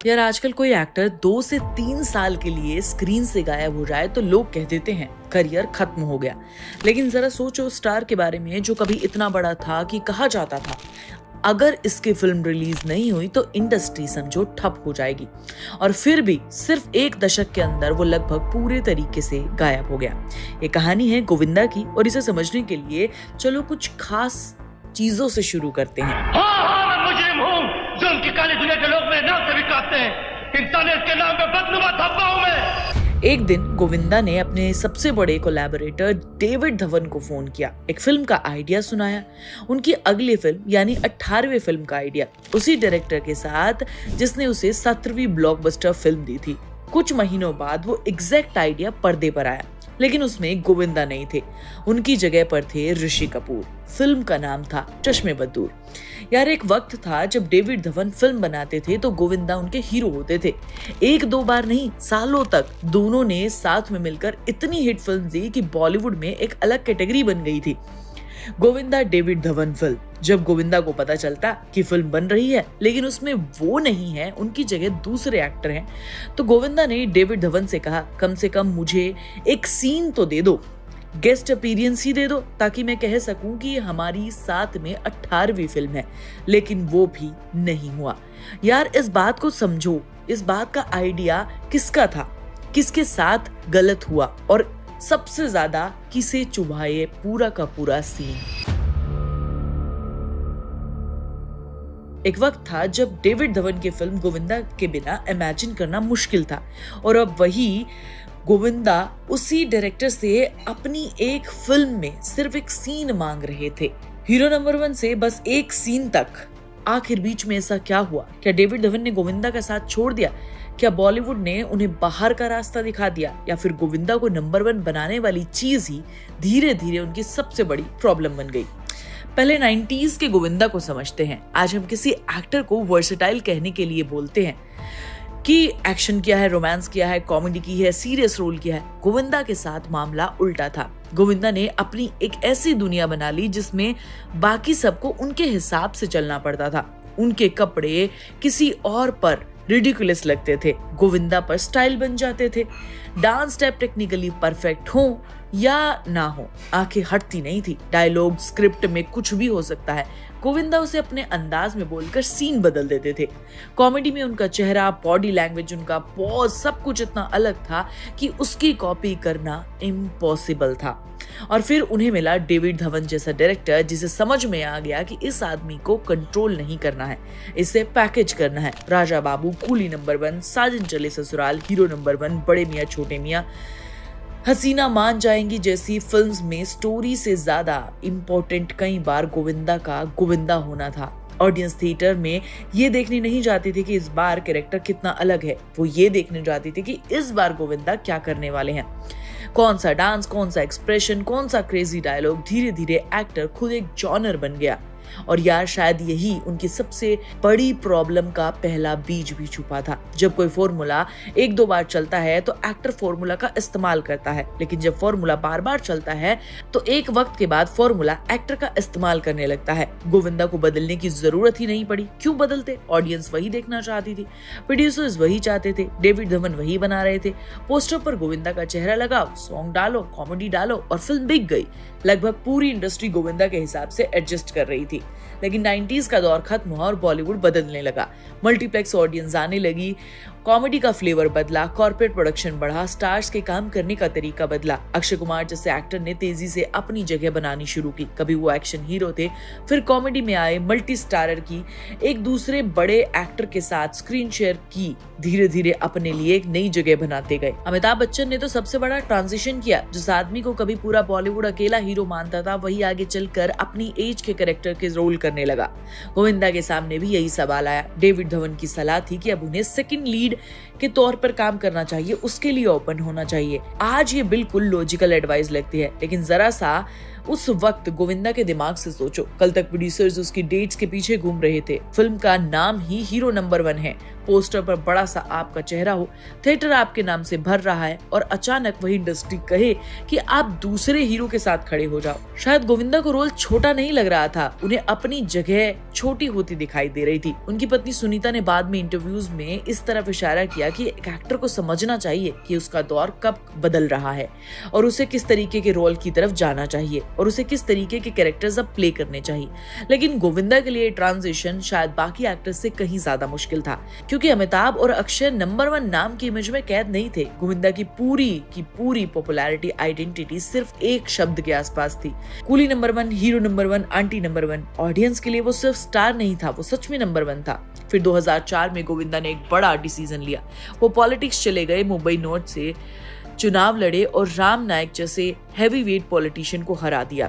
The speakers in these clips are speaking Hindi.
यार आजकल कोई एक्टर 2 से 3 साल के लिए स्क्रीन से गायब हो जाए तो लोग कह देते हैं करियर खत्म हो गया। लेकिन जरा सोचो स्टार के बारे में जो कभी इतना बड़ा था कि कहा जाता था अगर इसकी फिल्म रिलीज नहीं हुई तो इंडस्ट्री समझो ठप हो जाएगी। और फिर भी सिर्फ 1 दशक के अंदर वो लगभग पूरे तरीके से गायब हो गया। ये कहानी है गोविंदा की और इसे समझने के लिए चलो कुछ खास चीजों से शुरू करते हैं। मैं मुजरिम हूँ, जुल्म की काली दुनिया के लोग मेरे नाम से भी कांपते हैं। इंसानियत के नाम पे बदनुमा धब्बा हूँ मैं। एक दिन गोविंदा ने अपने सबसे बड़े कोलैबोरेटर डेविड धवन को फोन किया, एक फिल्म का आइडिया सुनाया। उनकी अगली फिल्म यानी 18वीं फिल्म का आइडिया उसी डायरेक्टर के साथ जिसने उसे 17वीं ब्लॉकबस्टर फिल्म दी थी। कुछ महीनों बाद वो एग्जैक्ट आइडिया पर्दे पर आया, लेकिन उसमें गोविंदा नहीं थे। उनकी जगह पर थे ऋषि कपूर। फिल्म का नाम था चश्मे बदूर। यार एक वक्त था जब डेविड धवन फिल्म बनाते थे तो गोविंदा उनके हीरो होते थे। 1-2 बार नहीं, सालों तक दोनों ने साथ में मिलकर इतनी हिट फिल्म दी कि बॉलीवुड में एक अलग कैटेगरी बन गई थी, गोविंदा डेविड धवन फिल्म। जब गोविंदा को पता चलता कि फिल्म बन रही है लेकिन उसमें वो नहीं है, उनकी जगह दूसरे एक्टर हैं, तो गोविंदा ने डेविड धवन से कहा कम से कम मुझे एक सीन तो दे दो, गेस्ट अपीयरेंस ही दे दो ताकि मैं कह सकूं कि हमारी साथ में 18वीं फिल्म है। लेकिन वो भी नहीं हुआ। यार इस बात को समझो, इस बात का आइडिया किसका था, किसके साथ गलत हुआ और सबसे ज्यादा किसे चुभाए पूरा का पूरा सीन। एक वक्त था जब डेविड धवन की फिल्म गोविंदा के बिना इमेजिन करना मुश्किल था और अब वही गोविंदा उसी डायरेक्टर से अपनी एक फिल्म में सिर्फ एक सीन मांग रहे थे। हीरो नंबर 1 से बस एक सीन तक। आखिर बीच में ऐसा क्या हुआ? क्या डेविड धवन ने गोविंदा का साथ छोड़ दिया? क्या बॉलीवुड ने उन्हें बाहर का रास्ता दिखा दिया? या फिर गोविंदा को नंबर 1 बनाने वाली चीज ही धीरे धीरे उनकी सबसे बड़ी प्रॉब्लम बन गई? पहले 90s के गोविंदा को समझते हैं। आज हम किसी एक्टर को वर्सेटाइल कहने के लिए बोलते हैं कि एक्शन किया है, रोमांस किया है, कॉमेडी की है, सीरियस रोल किया है। गोविंदा के साथ मामला उल्टा था। गोविंदा ने अपनी एक ऐसी दुनिया बना ली जिसमें बाकी सबको उनके हिसाब से चलना पड़ता था। उनके कपड़े किसी और पर रिडिकुलस लगते थे, गोविंदा पर स्टाइल बन जाते थे। डांस स्टेप टेक्निकली परफेक्ट हो या ना हो, आंखें हटती नहीं थी। डायलॉग स्क्रिप्ट में कुछ भी हो सकता है, गोविंदा उसे अपने अंदाज में बोलकर सीन बदल देते थे। कॉमेडी में उनका चेहरा, बॉडी लैंग्वेज, उनका पॉज, सब कुछ इतना अलग था कि उसकी कॉपी करना इम्पॉसिबल था। और फिर उन्हें मिला डेविड धवन जैसा डायरेक्टर जिसे समझ में आ गया कि इस आदमी को कंट्रोल नहीं करना है, इसे पैकेज करना है। राजा बाबू, कूली नंबर 1, साजन चले ससुराल, हीरो नंबर 1, बड़े मियां छोटे मियां, हसीना मान जाएंगी जैसी फिल्म्स में स्टोरी से ज्यादा इम्पोर्टेंट कई बार गोविंदा का गोविंदा होना था। ऑडियंस थिएटर में ये देखने नहीं जाती थी कि इस बार कैरेक्टर कितना अलग है, वो ये देखने जाती थी कि इस बार गोविंदा क्या करने वाले हैं। कौन सा डांस, कौन सा एक्सप्रेशन, कौन सा क्रेजी डायलॉग। धीरे धीरे एक्टर खुद एक जॉनर बन गया। और यार शायद यही उनकी सबसे बड़ी प्रॉब्लम का पहला बीज भी छुपा था। जब कोई फॉर्मूला 1-2 बार चलता है तो एक्टर फॉर्मूला का इस्तेमाल करता है, लेकिन जब फॉर्मूला बार बार चलता है तो एक वक्त के बाद फॉर्मूला एक्टर का इस्तेमाल करने लगता है। गोविंदा को बदलने की जरूरत ही नहीं पड़ी। क्यों बदलते? ऑडियंस वही देखना चाहती थी, प्रोड्यूसर्स वही चाहते थे, डेविड धवन वही बना रहे थे। पोस्टर पर गोविंदा का चेहरा लगाओ, सॉन्ग डालो, कॉमेडी डालो और फिल्म बिक गई। लगभग पूरी इंडस्ट्री गोविंदा के हिसाब से एडजस्ट कर रही थी। लेकिन 90s का दौर खत्म हुआ और बॉलीवुड बदलने लगा। मल्टीप्लेक्स ऑडियंस आने लगी, कॉमेडी का फ्लेवर बदला, कॉर्पोरेट प्रोडक्शन बढ़ा, स्टार्स के काम करने का तरीका बदला। अक्षय कुमार जैसे एक्टर ने तेजी से अपनी जगह बनानी शुरू की। कभी वो एक्शन हीरो थे, फिर कॉमेडी में आए, मल्टी स्टारर की, एक दूसरे बड़े एक्टर के साथ स्क्रीन शेयर की, धीरे धीरे अपने लिए एक नई जगह बनाते गए। अमिताभ बच्चन ने तो सबसे बड़ा ट्रांजिशन किया। जिस आदमी को कभी पूरा बॉलीवुड अकेला हीरो मानता था वही आगे चलकर अपनी एज के कैरेक्टर के रोल करने लगा। गोविंदा के सामने भी यही सवाल आया। डेविड धवन की सलाह थी कि अब उन्हें सेकंड लीड के तौर पर काम करना चाहिए, उसके लिए ओपन होना चाहिए। आज ये बिल्कुल लॉजिकल एडवाइस लगती है, लेकिन जरा सा उस वक्त गोविंदा के दिमाग से सोचो, कल तक प्रोड्यूसर्स उसकी डेट्स के पीछे घूम रहे थे। फिल्म का नाम ही हीरो नंबर 1 है, पोस्टर पर बड़ा सा आपका चेहरा हो, थिएटर आपके नाम से भर रहा है और अचानक वही इंडस्ट्री कहे कि आप दूसरे हीरो के साथ खड़े हो जाओ। शायद गोविंदा को रोल छोटा नहीं लग रहा था, उन्हें अपनी जगह छोटी होती दिखाई दे रही थी। उनकी पत्नी सुनीता ने बाद में इंटरव्यूज में इस तरफ इशारा किया कि एक एक्टर को समझना चाहिए कि उसका दौर कब बदल रहा है और उसे किस तरीके के रोल की तरफ जाना चाहिए और उसे किस तरीके के कैरेक्टर्स अब प्ले करने चाहिए। लेकिन गोविंदा के लिए ट्रांजिशन शायद बाकी एक्टर्स से कहीं ज्यादा मुश्किल था, क्योंकि अमिताभ और अक्षय नंबर 1 नाम की इमेज में कैद नहीं थे। गोविंदा की पूरी पॉपुलैरिटी आइडेंटिटी सिर्फ एक शब्द के आसपास थी, coolie number 1, hero number 1, aunty number 1। Audience के लिए वो सिर्फ स्टार नहीं था, वो सच में नंबर 1 था। फिर 2004 में गोविंदा ने एक बड़ा डिसीजन लिया, वो पॉलिटिक्स चले गए, मुंबई नॉर्थ से चुनाव लड़े और राम नायक जैसे हैवीवेट पॉलिटिशियन को हरा दिया।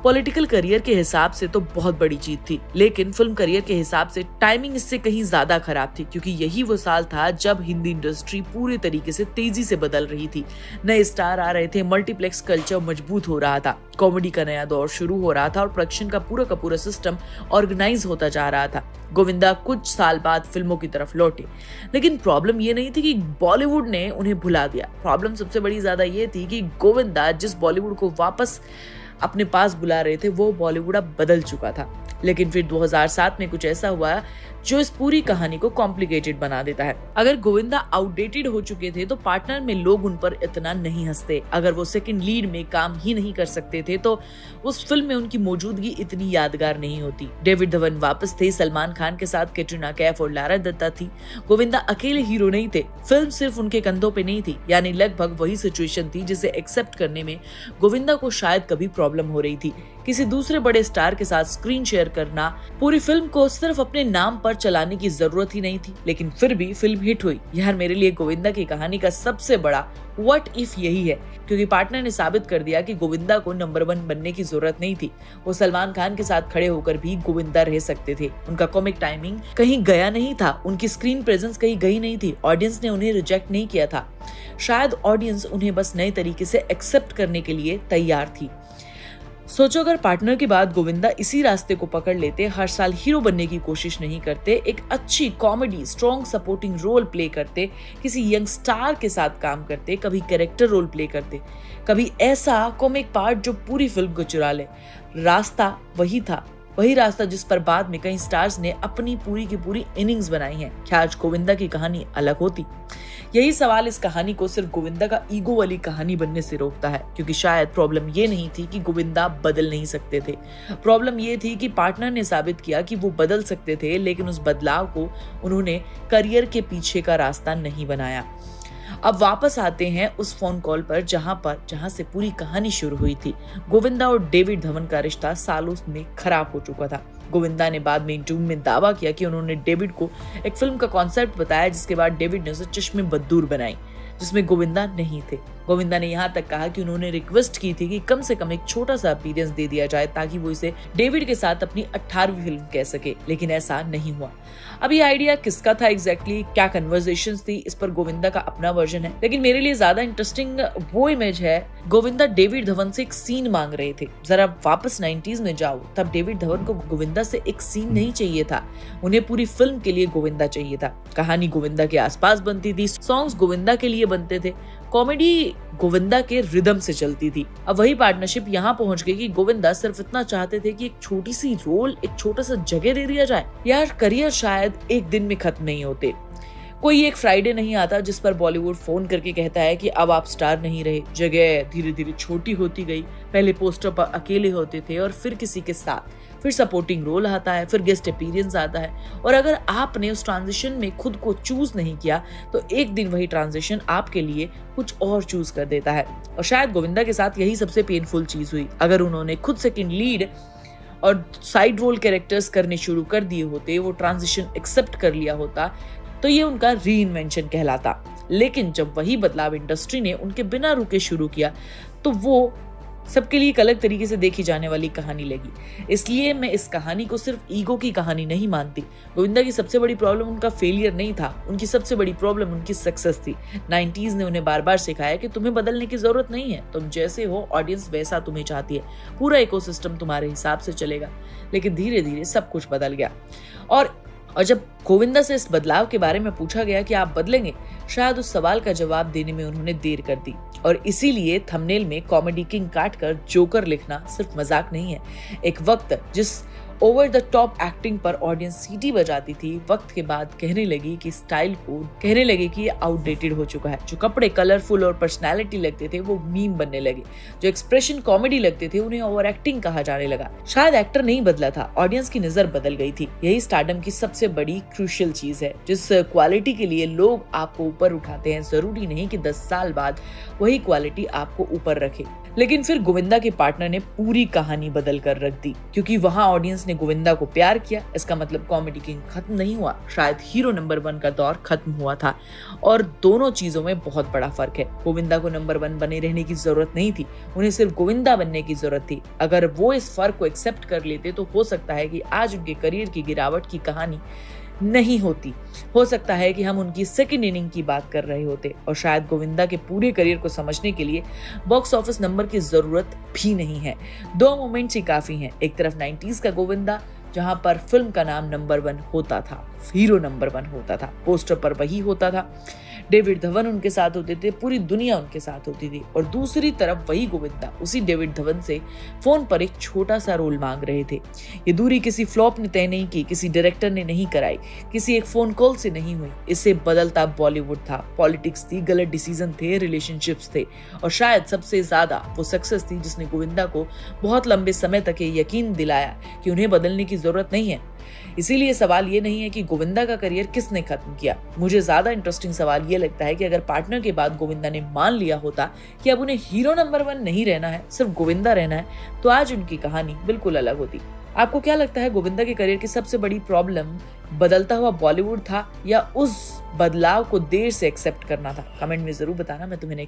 पॉलिटिकल करियर के हिसाब से तो बहुत बड़ी जीत थी, लेकिन फिल्म करियर के हिसाब से टाइमिंग इससे कहीं ज्यादा खराब थी, क्योंकि यही वो साल था जब हिंदी इंडस्ट्री पूरे तरीके से तेजी से बदल रही थी। नए स्टार आ रहे थे, मल्टीप्लेक्स कल्चर मजबूत हो रहा था, कॉमेडी का नया दौर शुरू हो रहा था और प्रोडक्शन का पूरा सिस्टम ऑर्गेनाइज होता जा रहा था। गोविंदा कुछ साल बाद फिल्मों की तरफ लौटे, लेकिन प्रॉब्लम ये नहीं थी कि बॉलीवुड ने उन्हें भुला दिया। प्रॉब्लम सबसे बड़ी ज्यादा ये थी कि गोविंदा जिस बॉलीवुड को वापस अपने पास बुला रहे थे, वो बॉलीवुड अब बदल चुका था। लेकिन फिर 2007 में कुछ ऐसा हुआ जो इस पूरी कहानी को कॉम्प्लिकेटेड बना देता है। अगर गोविंदा आउटडेटेड हो चुके थे तो पार्टनर में लोग उन पर इतना नहीं हंसते। अगर वो सेकंड लीड में काम ही नहीं कर सकते थे तो उस फिल्म में उनकी मौजूदगी इतनी यादगार नहीं होती। डेविड धवन वापस थे, सलमान खान के साथ कैटरीना कैफ और लारा दत्ता थी। गोविंदा अकेले हीरो नहीं थे, फिल्म सिर्फ उनके कंधों पे नहीं थी। यानी लगभग वही सिचुएशन थी जिसे एक्सेप्ट करने में गोविंदा को शायद कभी प्रॉब्लम हो रही थी। किसी दूसरे बड़े स्टार के साथ स्क्रीन शेयर करना, पूरी फिल्म को सिर्फ अपने नाम पर चलाने की जरूरत ही नहीं थी, लेकिन फिर भी फिल्म हिट हुई। यार मेरे लिए गोविंदा की कहानी का सबसे बड़ा व्हाट इफ यही है, क्योंकि पार्टनर ने साबित कर दिया कि गोविंदा को नंबर 1 बनने की जरूरत नहीं थी। वो सलमान खान के साथ खड़े होकर भी गोविंदा रह सकते थे। उनका कॉमिक टाइमिंग कहीं गया नहीं था, उनकी स्क्रीन प्रेजेंस कहीं गई नहीं थी। ऑडियंस ने उन्हें रिजेक्ट नहीं किया था, शायद ऑडियंस उन्हें बस नए तरीके से एक्सेप्ट करने के लिए तैयार थी। सोचो अगर पार्टनर के बाद गोविंदा इसी रास्ते को पकड़ लेते, हर साल हीरो बनने की कोशिश नहीं करते, एक अच्छी comedy strong supporting role play करते, किसी यंग स्टार के साथ काम करते, कभी कैरेक्टर रोल प्ले करते, कभी ऐसा कॉमिक पार्ट जो पूरी फिल्म को चुरा ले। रास्ता वही था, वही रास्ता जिस पर बाद में कई स्टार्स ने अपनी पूरी की पूरी इनिंग्स बनाई हैं। क्या आज गोविंदा की कहानी अलग होती? यही सवाल इस कहानी को सिर्फ गोविंदा का ईगो वाली कहानी बनने से रोकता है, क्योंकि शायद प्रॉब्लम ये नहीं थी कि गोविंदा बदल नहीं सकते थे। प्रॉब्लम ये थी कि पार्टनर ने साबित किया कि वो बदल सकते थे, लेकिन उस बदलाव को उन्होंने करियर के पीछे का रास्ता नहीं बनाया। अब वापस आते हैं उस फोन कॉल पर जहां से पूरी कहानी शुरू हुई थी। गोविंदा और डेविड धवन का रिश्ता सालों में खराब हो चुका था। गोविंदा ने बाद में इंटरव्यू में दावा किया कि उन्होंने डेविड को एक फिल्म का कॉन्सेप्ट बताया, जिसके बाद डेविड ने उसे चश्मे बदूर बनाई जिसमें गोविंदा नहीं थे। गोविंदा ने यहाँ तक कहा कि उन्होंने रिक्वेस्ट की थी कि कम से कम एक छोटा सा अपीयरेंस दे दिया जाए ताकि वो इसे डेविड के साथ अपनी 18वीं फिल्म कह सके, लेकिन ऐसा नहीं हुआ। अब ये आइडिया किसका था एग्जैक्टली, क्या कन्वर्सेशंस थी, इस पर गोविंदा का अपना वर्जन है। लेकिन मेरे लिए ज्यादा इंटरेस्टिंग वो इमेज है, गोविंदा डेविड धवन से एक सीन मांग रहे थे। जरा वापस 90s में जाओ, तब डेविड धवन को गोविंदा से एक सीन नहीं चाहिए था, उन्हें पूरी फिल्म के लिए गोविंदा चाहिए था। कहानी गोविंदा के आसपास बनती थी, सॉन्ग्स गोविंदा के लिए बनते थे, कॉमेडी गोविंदा के रिदम से चलती थी। अब वही पार्टनरशिप यहाँ पहुंच गई कि गोविंदा सिर्फ इतना चाहते थे कि एक छोटी सी रोल, एक छोटा सा जगह दे दिया जाए। यार करियर शायद एक दिन में खत्म नहीं होते। कोई एक फ्राइडे नहीं आता जिस पर बॉलीवुड फोन करके कहता है कि अब आप स्टार नहीं रहे। जगह धीरे धीरे छोटी होती गई, पहले पोस्टर पर अकेले होते थे और फिर किसी के साथ, फिर सपोर्टिंग रोल आता है, फिर गेस्ट अपीयरेंस आता है। और अगर आपने उस ट्रांजिशन में खुद को चूज नहीं किया तो एक दिन वही ट्रांजिशन आपके लिए कुछ और चूज कर देता है। और शायद गोविंदा के साथ यही सबसे पेनफुल चीज हुई। अगर उन्होंने खुद सेकंड लीड और साइड रोल कैरेक्टर्स करने शुरू कर दिए होते, वो ट्रांजिशन एक्सेप्ट कर लिया होता, तो ये उनका रीइन्वेंशन कहलाता। लेकिन जब वही बदलाव इंडस्ट्री ने उनके बिना रुके शुरू किया तो वो सबके लिए एक अलग तरीके से देखी जाने वाली कहानी लगी। इसलिए मैं इस कहानी को सिर्फ ईगो की कहानी नहीं मानती। गोविंदा की सबसे बड़ी प्रॉब्लम उनका फेलियर नहीं था, उनकी सबसे बड़ी प्रॉब्लम उनकी सक्सेस थी। 90s ने उन्हें बार बार सिखाया कि तुम्हें बदलने की जरूरत नहीं है, तुम जैसे हो ऑडियंस वैसा तुम्हें चाहती है, पूरा इकोसिस्टम तुम्हारे हिसाब से चलेगा। लेकिन धीरे धीरे सब कुछ बदल गया और जब गोविंदा से इस बदलाव के बारे में पूछा गया कि आप बदलेंगे, शायद उस सवाल का जवाब देने में उन्होंने देर कर दी। और इसीलिए थंबनेल में कॉमेडी किंग काटकर जोकर लिखना सिर्फ मजाक नहीं है। एक वक्त जिस ओवर द टॉप एक्टिंग पर ऑडियंस सीटी बजाती थी, वक्त के बाद कहने लगी कि ये आउटडेटेड हो चुका है। जो कपड़े कलरफुल और पर्सनैलिटी लगते थे वो मीम बनने लगे, जो एक्सप्रेशन कॉमेडी लगते थे उन्हें ओवर एक्टिंग कहा जाने लगा। शायद एक्टर नहीं बदला था, ऑडियंस की नजर बदल गई थी। यही स्टारडम की सबसे बड़ी क्रूशियल चीज है। जिस क्वालिटी के लिए लोग आपको ऊपर उठाते हैं, जरूरी नहीं कि 10 साल बाद वही क्वालिटी आपको ऊपर रखे। लेकिन फिर गोविंदा के पार्टनर ने पूरी कहानी बदल कर रख दी, क्योंकि वहां ऑडियंस ने गोविंदा को प्यार किया। इसका मतलब कॉमेडी किंग खत्म नहीं हुआ, शायद हीरो नंबर 1 का दौर खत्म हुआ था। और दोनों चीजों में बहुत बड़ा फर्क है। गोविंदा को नंबर 1 बने रहने की जरूरत नहीं थी, उन्हें सिर्फ गोविंदा बनने की जरूरत थी। अगर वो इस फर्क को एक्सेप्ट कर लेते तो हो सकता है कि आज उनके करियर की गिरावट की कहानी नहीं होती। हो सकता है कि हम उनकी सेकंड इनिंग की बात कर रहे होते और शायद गोविंदा के पूरे करियर को समझने के लिए बॉक्स ऑफिस नंबर की जरूरत भी नहीं है। 2 मोमेंट्स ही काफी हैं। एक तरफ 90s का गोविंदा, जहां पर फिल्म का नाम नंबर 1 होता था, हीरो नंबर 1 होता था, पोस्टर पर वही होता था, डेविड धवन उनके साथ होते थे, पूरी दुनिया उनके साथ होती थी। और दूसरी तरफ वही गोविंदा उसी डेविड धवन से फोन पर एक छोटा सा रोल मांग रहे थे। ये दूरी किसी फ्लॉप ने तय नहीं की, किसी डायरेक्टर ने नहीं कराई, किसी एक फोन कॉल से नहीं हुई। इससे बदलता बॉलीवुड था, पॉलिटिक्स थी, गलत डिसीजन थे, रिलेशनशिप्स थे और शायद सबसे ज्यादा वो सक्सेस थी जिसने गोविंदा को बहुत लंबे समय तक ये यकीन दिलाया कि उन्हें बदलने की जरूरत नहीं है। इसीलिए सवाल ये नहीं है कि गोविंदा का करियर किसने खत्म किया। मुझे ज्यादा इंटरेस्टिंग सवाल ये लगता है कि अगर पार्टनर के बाद गोविंदा ने मान लिया होता कि अब उन्हें हीरो नंबर 1 नहीं रहना है, सिर्फ गोविंदा रहना है, तो आज उनकी कहानी बिल्कुल अलग होती। आपको क्या लगता है, गोविंदा के करियर की सबसे बड़ी प्रॉब्लम बदलता हुआ बॉलीवुड था या उस बदलाव को देर से एक्सेप्ट करना था? कमेंट में जरूर बताना। मैं तुम्हें